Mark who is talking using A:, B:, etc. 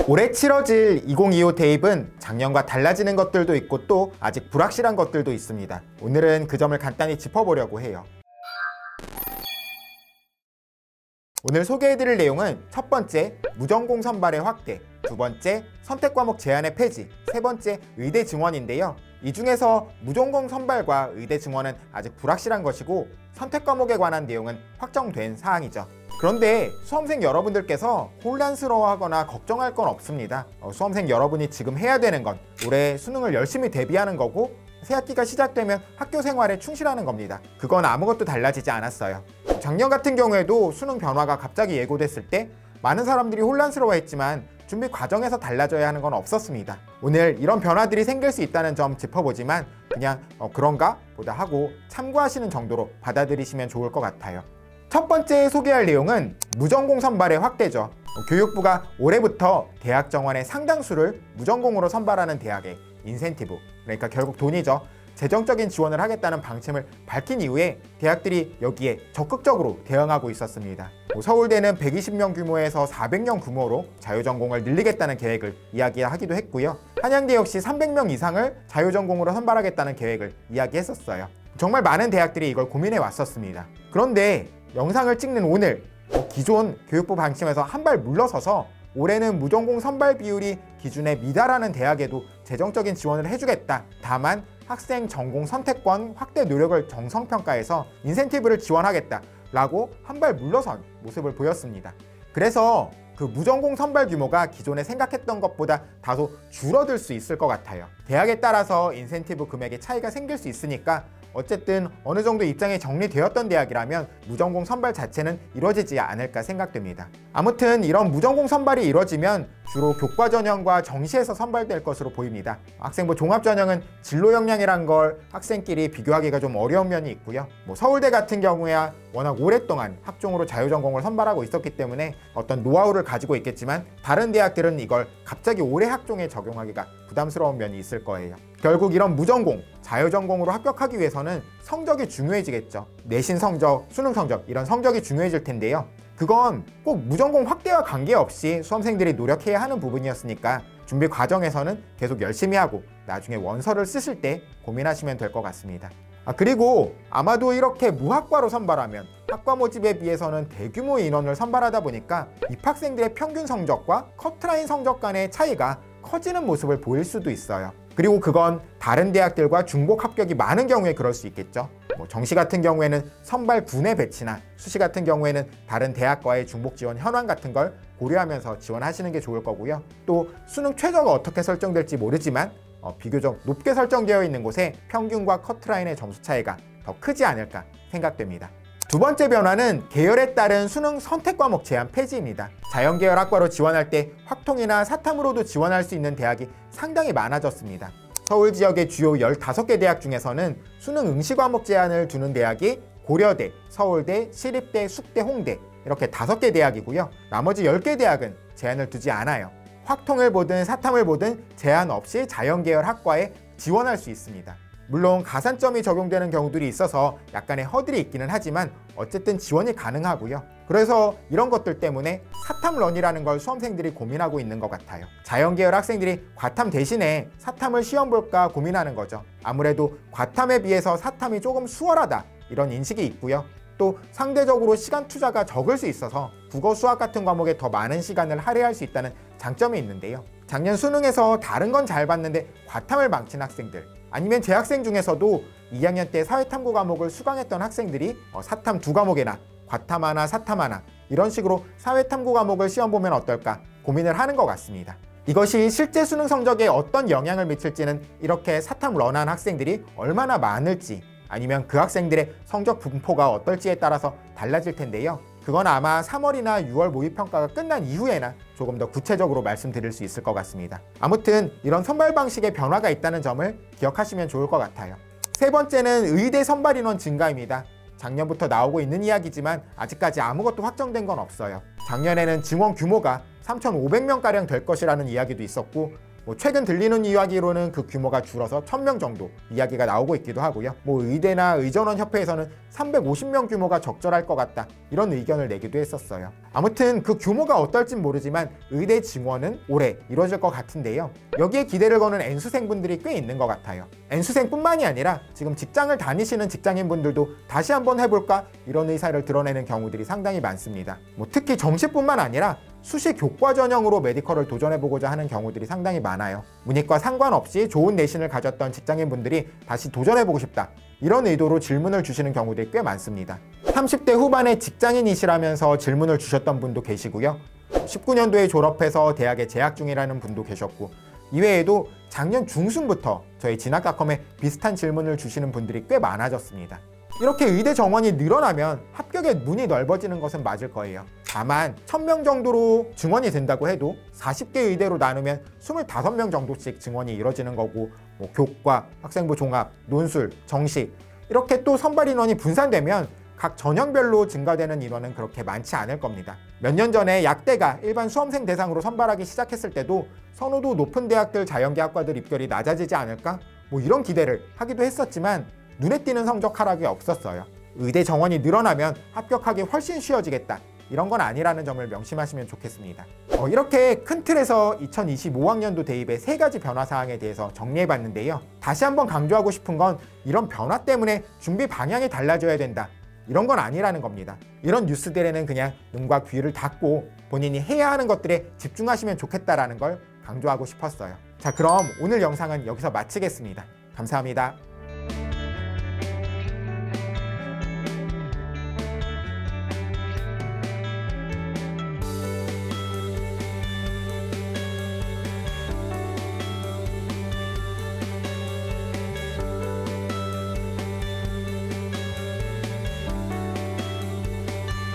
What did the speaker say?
A: 올해 치러질 2025 대입은 작년과 달라지는 것들도 있고 또 아직 불확실한 것들도 있습니다. 오늘은 그 점을 간단히 짚어보려고 해요. 오늘 소개해드릴 내용은 첫 번째, 무전공 선발의 확대, 두 번째, 선택과목 제한의 폐지, 세 번째, 의대 증원인데요. 이 중에서 무전공 선발과 의대 증원은 아직 불확실한 것이고 선택과목에 관한 내용은 확정된 사항이죠. 그런데 수험생 여러분들께서 혼란스러워하거나 걱정할 건 없습니다. 수험생 여러분이 지금 해야 되는 건 올해 수능을 열심히 대비하는 거고 새학기가 시작되면 학교 생활에 충실하는 겁니다. 그건 아무것도 달라지지 않았어요. 작년 같은 경우에도 수능 변화가 갑자기 예고됐을 때 많은 사람들이 혼란스러워했지만 준비 과정에서 달라져야 하는 건 없었습니다. 오늘 이런 변화들이 생길 수 있다는 점 짚어보지만 그냥 그런가 보다 하고 참고하시는 정도로 받아들이시면 좋을 것 같아요. 첫 번째 소개할 내용은 무전공 선발의 확대죠. 교육부가 올해부터 대학 정원의 상당수를 무전공으로 선발하는 대학의 인센티브, 그러니까 결국 돈이죠. 재정적인 지원을 하겠다는 방침을 밝힌 이후에 대학들이 여기에 적극적으로 대응하고 있었습니다. 서울대는 120명 규모에서 400명 규모로 자유전공을 늘리겠다는 계획을 이야기하기도 했고요. 한양대 역시 300명 이상을 자유전공으로 선발하겠다는 계획을 이야기했었어요. 정말 많은 대학들이 이걸 고민해 왔었습니다. 그런데 영상을 찍는 오늘 기존 교육부 방침에서 한 발 물러서서 올해는 무전공 선발 비율이 기준에 미달하는 대학에도 재정적인 지원을 해주겠다. 다만 학생 전공 선택권 확대 노력을 정성평가해서 인센티브를 지원하겠다 라고 한 발 물러선 모습을 보였습니다. 그래서 그 무전공 선발 규모가 기존에 생각했던 것보다 다소 줄어들 수 있을 것 같아요. 대학에 따라서 인센티브 금액의 차이가 생길 수 있으니까 어쨌든 어느 정도 입장이 정리되었던 대학이라면 무전공 선발 자체는 이루어지지 않을까 생각됩니다. 아무튼 이런 무전공 선발이 이루어지면 주로 교과 전형과 정시에서 선발될 것으로 보입니다. 학생부 종합 전형은 진로 역량이란 걸 학생끼리 비교하기가 좀 어려운 면이 있고요. 서울대 같은 경우야 워낙 오랫동안 학종으로 자유전공을 선발하고 있었기 때문에 어떤 노하우를 가지고 있겠지만 다른 대학들은 이걸 갑자기 올해 학종에 적용하기가 부담스러운 면이 있을 거예요. 결국 이런 무전공, 자유전공으로 합격하기 위해서는 성적이 중요해지겠죠. 내신 성적, 수능 성적 이런 성적이 중요해질 텐데요. 그건 꼭 무전공 확대와 관계없이 수험생들이 노력해야 하는 부분이었으니까 준비 과정에서는 계속 열심히 하고 나중에 원서를 쓰실 때 고민하시면 될 것 같습니다. 그리고 아마도 이렇게 무학과로 선발하면 학과 모집에 비해서는 대규모 인원을 선발하다 보니까 입학생들의 평균 성적과 커트라인 성적 간의 차이가 커지는 모습을 보일 수도 있어요. 그리고 그건 다른 대학들과 중복 합격이 많은 경우에 그럴 수 있겠죠. 정시 같은 경우에는 선발 군의 배치나 수시 같은 경우에는 다른 대학과의 중복 지원 현황 같은 걸 고려하면서 지원하시는 게 좋을 거고요. 또 수능 최저가 어떻게 설정될지 모르지만 비교적 높게 설정되어 있는 곳에 평균과 커트라인의 점수 차이가 더 크지 않을까 생각됩니다. 두 번째 변화는 계열에 따른 수능 선택 과목 제한 폐지입니다. 자연계열 학과로 지원할 때 확통이나 사탐으로도 지원할 수 있는 대학이 상당히 많아졌습니다. 서울 지역의 주요 15개 대학 중에서는 수능 응시 과목 제한을 두는 대학이 고려대, 서울대, 시립대, 숙대, 홍대 이렇게 5개 대학이고요. 나머지 10개 대학은 제한을 두지 않아요. 확통을 보든 사탐을 보든 제한 없이 자연계열 학과에 지원할 수 있습니다. 물론 가산점이 적용되는 경우들이 있어서 약간의 허들이 있기는 하지만 어쨌든 지원이 가능하고요. 그래서 이런 것들 때문에 사탐런이라는 걸 수험생들이 고민하고 있는 것 같아요. 자연계열 학생들이 과탐 대신에 사탐을 시험 볼까 고민하는 거죠. 아무래도 과탐에 비해서 사탐이 조금 수월하다 이런 인식이 있고요. 또 상대적으로 시간 투자가 적을 수 있어서 국어, 수학 같은 과목에 더 많은 시간을 할애할 수 있다는 장점이 있는데요. 작년 수능에서 다른 건 잘 봤는데 과탐을 망친 학생들, 아니면 재학생 중에서도 2학년 때 사회탐구 과목을 수강했던 학생들이 사탐 2과목이나 과탐 하나, 사탐 하나 이런 식으로 사회탐구 과목을 시험 보면 어떨까 고민을 하는 것 같습니다. 이것이 실제 수능 성적에 어떤 영향을 미칠지는 이렇게 사탐 런한 학생들이 얼마나 많을지 아니면 그 학생들의 성적 분포가 어떨지에 따라서 달라질 텐데요. 그건 아마 3월이나 6월 모의평가가 끝난 이후에나 조금 더 구체적으로 말씀드릴 수 있을 것 같습니다. 아무튼 이런 선발 방식의 변화가 있다는 점을 기억하시면 좋을 것 같아요. 세 번째는 의대 선발 인원 증가입니다. 작년부터 나오고 있는 이야기지만 아직까지 아무것도 확정된 건 없어요. 작년에는 증원 규모가 3,500명가량 될 것이라는 이야기도 있었고 최근 들리는 이야기로는 그 규모가 줄어서 1000명 정도 이야기가 나오고 있기도 하고요. 의대나 의전원협회에서는 350명 규모가 적절할 것 같다, 이런 의견을 내기도 했었어요. 아무튼 그 규모가 어떨진 모르지만 의대 증원은 올해 이루어질 것 같은데요. 여기에 기대를 거는 N수생분들이 꽤 있는 것 같아요. N수생뿐만이 아니라 지금 직장을 다니시는 직장인분들도 다시 한번 해볼까, 이런 의사를 드러내는 경우들이 상당히 많습니다. 특히 정시뿐만 아니라 수시 교과 전형으로 메디컬을 도전해보고자 하는 경우들이 상당히 많아요. 문이과 상관없이 좋은 내신을 가졌던 직장인분들이 다시 도전해보고 싶다, 이런 의도로 질문을 주시는 경우들이 꽤 많습니다. 30대 후반에 직장인이시라면서 질문을 주셨던 분도 계시고요. 19년도에 졸업해서 대학에 재학 중이라는 분도 계셨고, 이외에도 작년 중순부터 저희 진학닷컴에 비슷한 질문을 주시는 분들이 꽤 많아졌습니다. 이렇게 의대 정원이 늘어나면 합격의 문이 넓어지는 것은 맞을 거예요. 다만 1000명 정도로 증원이 된다고 해도 40개 의대로 나누면 25명 정도씩 증원이 이뤄지는 거고, 교과, 학생부 종합, 논술, 정시 이렇게 또 선발 인원이 분산되면 각 전형별로 증가되는 인원은 그렇게 많지 않을 겁니다. 몇 년 전에 약대가 일반 수험생 대상으로 선발하기 시작했을 때도 선호도 높은 대학들 자연계학과들 입결이 낮아지지 않을까? 이런 기대를 하기도 했었지만 눈에 띄는 성적 하락이 없었어요. 의대 정원이 늘어나면 합격하기 훨씬 쉬워지겠다, 이런 건 아니라는 점을 명심하시면 좋겠습니다. 이렇게 큰 틀에서 2025학년도 대입의 3가지 변화 사항에 대해서 정리해봤는데요. 다시 한번 강조하고 싶은 건 이런 변화 때문에 준비 방향이 달라져야 된다, 이런 건 아니라는 겁니다. 이런 뉴스들에는 그냥 눈과 귀를 닫고 본인이 해야 하는 것들에 집중하시면 좋겠다라는 걸 강조하고 싶었어요. 자, 그럼 오늘 영상은 여기서 마치겠습니다. 감사합니다.